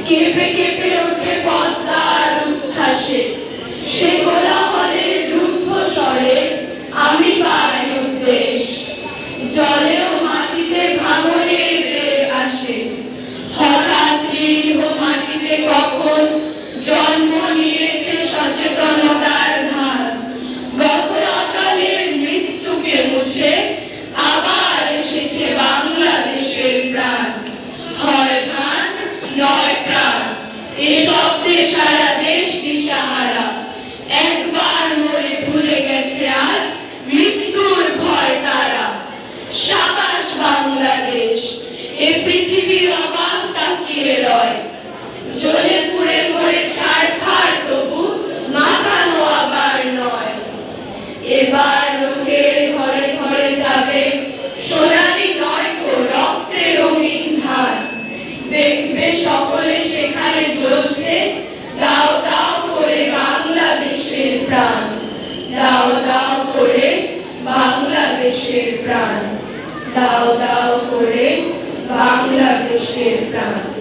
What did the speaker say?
কেঁপে কেঁপে ওঠে পদ্মার উচ্ছ্বাসে, সে কোলাহলের রুদ্ধ স্বরে আমি পাই উদ্দেশ। জলেও মাটিতে ভাঙনের বেগ আসে, হঠাৎ নিরীহ মাটিতে কখন জন্ম নিয়েছে সচেতনতার ধান। গত অকালের মৃত্যুকে মুছে আবার এসেছে বাংলাদেশের প্রাণ। হয় ধান নয় প্রাণ, এ শব্দে সারা দেশ দিশাহারা। একবার মরে ভুলে গেছে আজ মৃত্যুর ভয় তারা। সাবাস বাংলাদেশ, এ পৃথিবী অবাক তাকিয়ে রয়। জ্বলে পুড়ে মরে ছারখার তবু মাথানো আবার নয়। এবার লোকের ঘরে ঘরে যাবে সোনালি নয়তো রক্তে রঙিন ধান। দেখবে সকলে সেখানে জ্বলছে দাও দাও করে বাংলাদেশের প্রাণ। দাও দাও করে বাংলাদেশের প্রাণ। দাও দাও করে বাংলাদেশের প্রাণ।